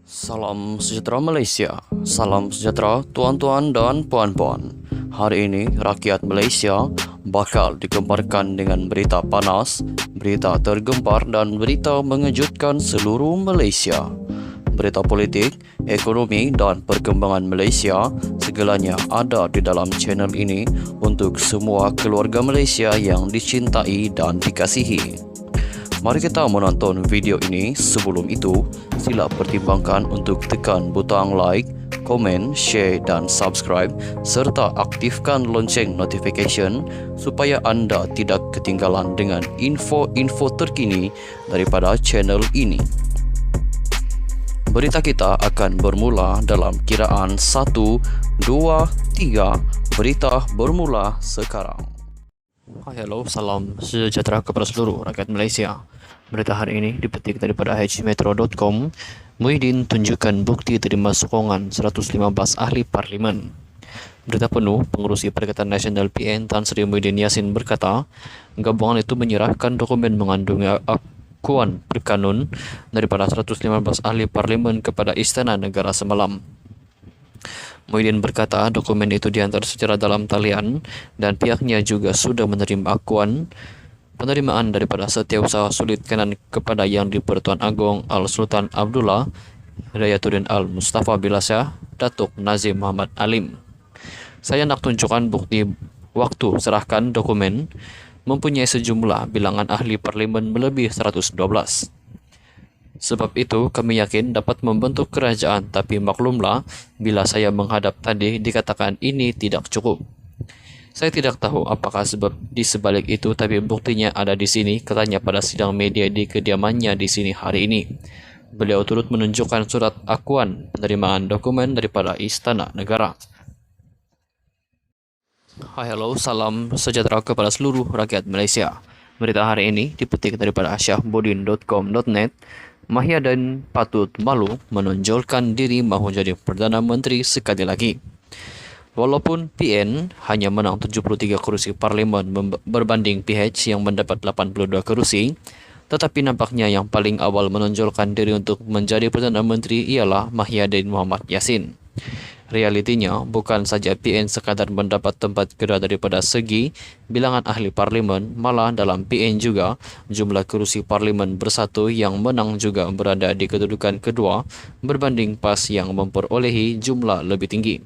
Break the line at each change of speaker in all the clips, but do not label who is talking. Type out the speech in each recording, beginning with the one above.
Salam sejahtera Malaysia. Salam sejahtera tuan-tuan dan puan-puan. Hari ini rakyat Malaysia bakal digemparkan dengan berita panas, berita tergempar dan berita mengejutkan seluruh Malaysia. Berita politik, ekonomi dan perkembangan Malaysia segalanya ada di dalam channel ini untuk semua keluarga Malaysia yang dicintai dan dikasihi. Mari kita menonton video ini. Sebelum itu, sila pertimbangkan untuk tekan butang like, komen, share dan subscribe serta aktifkan lonceng notification supaya anda tidak ketinggalan dengan info-info terkini daripada channel ini. Berita kita akan bermula dalam kiraan 1, 2, 3. Berita bermula sekarang. Hello, salam sejahtera kepada seluruh rakyat Malaysia. Berita hari ini dipetik daripada hmetro.com. Muhyiddin tunjukkan bukti terima sokongan 115 ahli parlimen. Berita penuh, pengurusi Perikatan Nasional PN Tan Sri Muhyiddin Yassin berkata, gabungan itu menyerahkan dokumen mengandung akuan berkanun daripada 115 ahli parlimen kepada Istana Negara semalam. Muhyiddin berkata dokumen itu dihantar secara dalam talian dan pihaknya juga sudah menerima akuan penerimaan daripada Setiausaha Sulit Kanan kepada Yang di-Pertuan Agong Al-Sultan Abdullah Hidayatuddin Al-Mustafa Bilasyah Datuk Nazim Muhammad Alim. Saya nak tunjukkan bukti waktu serahkan dokumen mempunyai sejumlah bilangan ahli parlimen melebihi 112. Sebab itu kami yakin dapat membentuk kerajaan, tapi maklumlah bila saya menghadap tadi dikatakan ini tidak cukup. Saya tidak tahu apakah sebab di sebalik itu, tapi buktinya ada di sini, katanya pada sidang media di kediamannya di sini hari ini. Beliau turut menunjukkan surat akuan penerimaan dokumen daripada Istana Negara. Hello, salam sejahtera kepada seluruh rakyat Malaysia. Berita hari ini dipetik daripada syahbudin.com.net. Muhyiddin patut malu menonjolkan diri mahu jadi Perdana Menteri sekali lagi. Walaupun PN hanya menang 73 kursi parlimen berbanding PH yang mendapat 82 kursi, tetapi nampaknya yang paling awal menonjolkan diri untuk menjadi Perdana Menteri ialah Muhyiddin Muhammad Yassin. Realitinya, bukan saja PN sekadar mendapat tempat kedua daripada segi bilangan ahli parlimen, malah dalam PN juga jumlah kursi parlimen bersatu yang menang juga berada di kedudukan kedua berbanding PAS yang memperolehi jumlah lebih tinggi.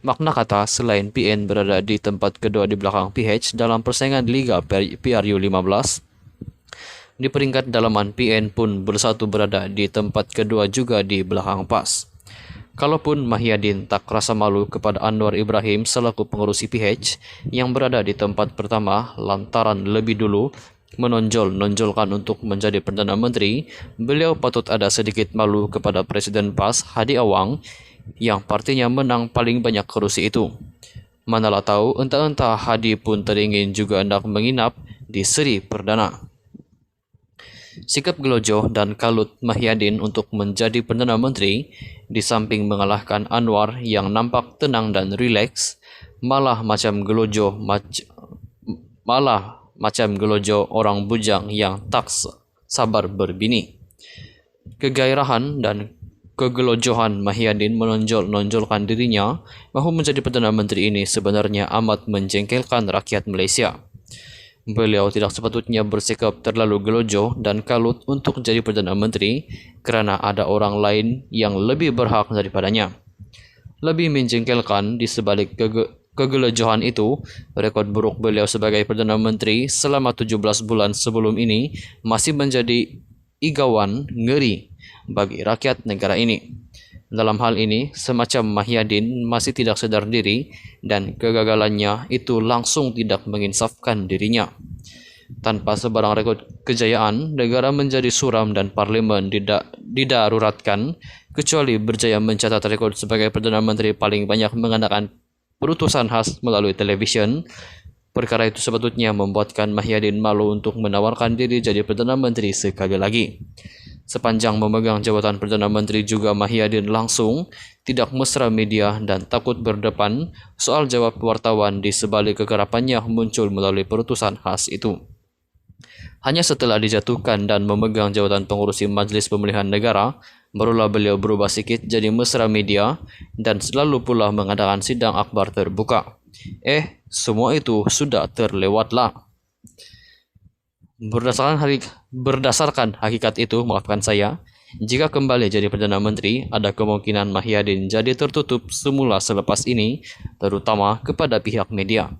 Makna kata, selain PN berada di tempat kedua di belakang PH dalam persaingan Liga PRU 15, di peringkat dalaman PN pun bersatu berada di tempat kedua juga di belakang PAS. Kalaupun Muhyiddin tak rasa malu kepada Anwar Ibrahim selaku pengurusi PH yang berada di tempat pertama lantaran lebih dulu menonjolkan untuk menjadi Perdana Menteri, beliau patut ada sedikit malu kepada Presiden PAS Hadi Awang yang partinya menang paling banyak kursi itu. Manalah tahu entah-entah Hadi pun teringin juga hendak menginap di Seri Perdana. Sikap gelojoh dan kalut Muhyiddin untuk menjadi Perdana Menteri, di samping mengalahkan Anwar yang nampak tenang dan rileks, malah macam gelojoh orang bujang yang tak sabar berbini. Kegairahan dan kegelojohan Muhyiddin menonjolkan dirinya mahu menjadi Perdana Menteri ini sebenarnya amat menjengkelkan rakyat Malaysia. Beliau tidak sepatutnya bersikap terlalu gelojoh dan kalut untuk jadi Perdana Menteri kerana ada orang lain yang lebih berhak daripadanya. Lebih menjengkelkan di sebalik kegelojohan itu, rekod buruk beliau sebagai Perdana Menteri selama 17 bulan sebelum ini masih menjadi igawan ngeri bagi rakyat negara ini. Dalam hal ini, semacam Muhyiddin masih tidak sedar diri dan kegagalannya itu langsung tidak menginsafkan dirinya. Tanpa sebarang rekod kejayaan, negara menjadi suram dan parlimen didaruratkan, kecuali berjaya mencatat rekod sebagai Perdana Menteri paling banyak mengadakan perutusan khas melalui televisyen. Perkara itu sepatutnya membuatkan Muhyiddin malu untuk menawarkan diri jadi Perdana Menteri sekali lagi. Sepanjang memegang jabatan Perdana Menteri juga Muhyiddin langsung tidak mesra media dan takut berdepan soal jawab wartawan di sebalik kekerapannya muncul melalui perutusan khas itu. Hanya setelah dijatuhkan dan memegang jawatan pengurusi Majlis Pemilihan Negara, Barulah beliau berubah sikit jadi mesra media dan selalu pula mengadakan sidang akhbar terbuka. Semua itu sudah terlewatlah. Berdasarkan hakikat itu, maafkan saya, jika kembali jadi Perdana Menteri, ada kemungkinan Mahyadin jadi tertutup semula selepas ini, terutama kepada pihak media.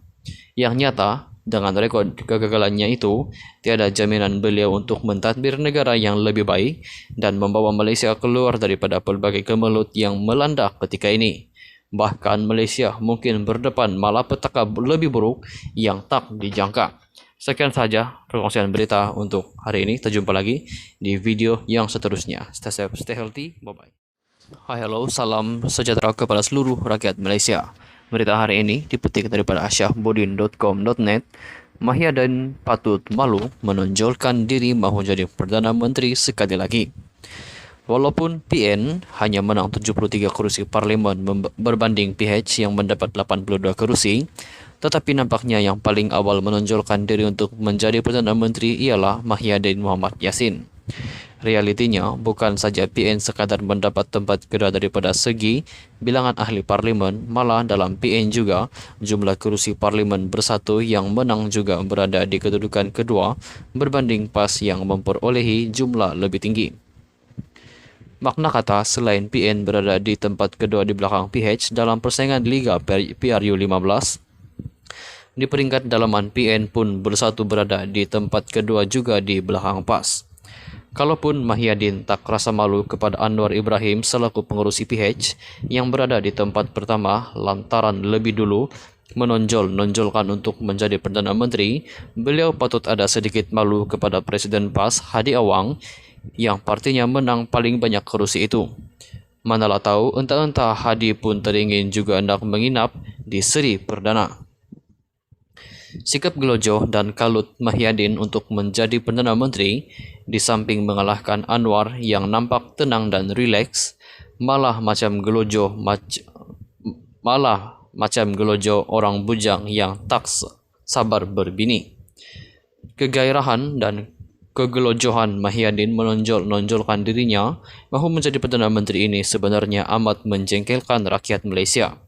Yang nyata, dengan rekod kegagalannya itu, tiada jaminan beliau untuk mentadbir negara yang lebih baik dan membawa Malaysia keluar daripada pelbagai kemelut yang melanda ketika ini. Bahkan Malaysia mungkin berdepan malapetaka lebih buruk yang tak dijangka. Sekian saja perkongsian berita untuk hari ini. Kita jumpa lagi di video yang seterusnya. Stay safe, stay healthy. Bye-bye. Hai, hello, salam sejahtera kepada seluruh rakyat Malaysia. Berita hari ini dipetik daripada asyahbodin.com.net. Mahyadin patut malu menonjolkan diri mahu jadi Perdana Menteri sekali lagi. Walaupun PN hanya menang 73 kursi parlimen berbanding PH yang mendapat 82 kursi, tetapi nampaknya yang paling awal menonjolkan diri untuk menjadi Perdana Menteri ialah Mahyadin Mohamad Yassin. Realitinya, bukan saja PN sekadar mendapat tempat kedua daripada segi bilangan ahli parlimen, malah dalam PN juga jumlah kursi parlimen bersatu yang menang juga berada di kedudukan kedua berbanding PAS yang memperolehi jumlah lebih tinggi. Makna kata, selain PN berada di tempat kedua di belakang PH dalam persaingan Liga PRU 15, di peringkat dalaman PN pun bersatu berada di tempat kedua juga di belakang PAS. Kalaupun Mahyadin tak rasa malu kepada Anwar Ibrahim selaku pengurusi PH yang berada di tempat pertama lantaran lebih dulu menonjolkan untuk menjadi Perdana Menteri, beliau patut ada sedikit malu kepada Presiden PAS Hadi Awang yang partinya menang paling banyak kursi itu. Manalah tahu entah-entah Hadi pun teringin juga hendak menginap di Seri Perdana. Sikap gelojoh dan kalut Mahyadin untuk menjadi Perdana Menteri, di samping mengalahkan Anwar yang nampak tenang dan rileks, malah macam gelojoh orang bujang yang tak sabar berbini. Kegairahan dan kegelojohan Mahyadin menonjolkan dirinya mahu menjadi Perdana Menteri ini sebenarnya amat menjengkelkan rakyat Malaysia.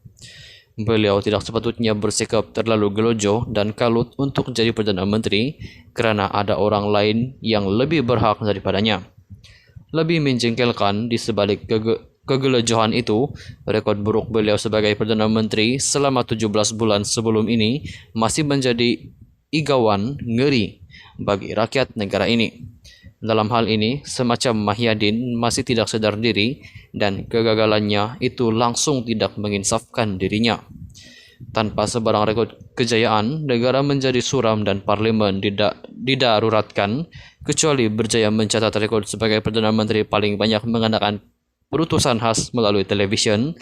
Beliau tidak sepatutnya bersikap terlalu gelojoh dan kalut untuk jadi Perdana Menteri kerana ada orang lain yang lebih berhak daripadanya. Lebih menjengkelkan di sebalik kegelojohan itu, rekod buruk beliau sebagai Perdana Menteri selama 17 bulan sebelum ini masih menjadi igauan ngeri bagi rakyat negara ini. Dalam hal ini, semacam Mahyadin masih tidak sadar diri dan kegagalannya itu langsung tidak menginsafkan dirinya. Tanpa sebarang rekod kejayaan, negara menjadi suram dan parlimen didaruratkan, kecuali berjaya mencatat rekod sebagai Perdana Menteri paling banyak mengadakan perutusan khas melalui televisyen.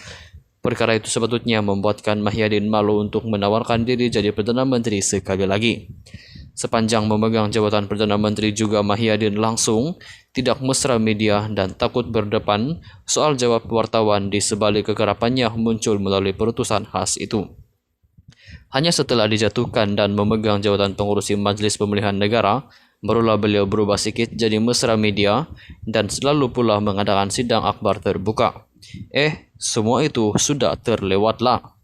Perkara itu sepatutnya membuatkan Mahyadin malu untuk menawarkan diri jadi Perdana Menteri sekali lagi. Sepanjang memegang jabatan Perdana Menteri juga Mahyadin langsung tidak mesra media dan takut berdepan soal jawab wartawan di sebalik kekerapannya muncul melalui perutusan khas itu. Hanya setelah dijatuhkan dan memegang jawatan pengurusi Majlis Pemilihan Negara, barulah beliau berubah sikit jadi mesra media dan selalu pula mengadakan sidang akhbar terbuka. Semua itu sudah terlewatlah.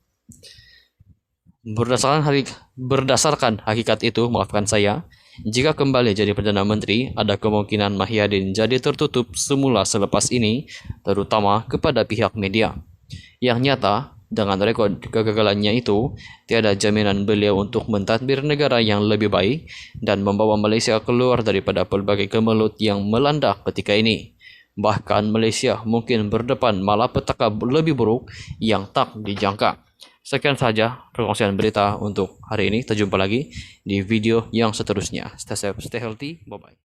Berdasarkan hakikat itu, maafkan saya, jika kembali jadi Perdana Menteri, ada kemungkinan Mahyadin jadi tertutup semula selepas ini, terutama kepada pihak media. Yang nyata, dengan rekod kegagalannya itu, tiada jaminan beliau untuk mentadbir negara yang lebih baik dan membawa Malaysia keluar daripada pelbagai kemelut yang melanda ketika ini. Bahkan Malaysia mungkin berdepan malapetaka lebih buruk yang tak dijangka. Sekian saja perkongsian berita untuk hari ini. Kita jumpa lagi di video yang seterusnya. Stay safe, stay healthy. Bye-bye.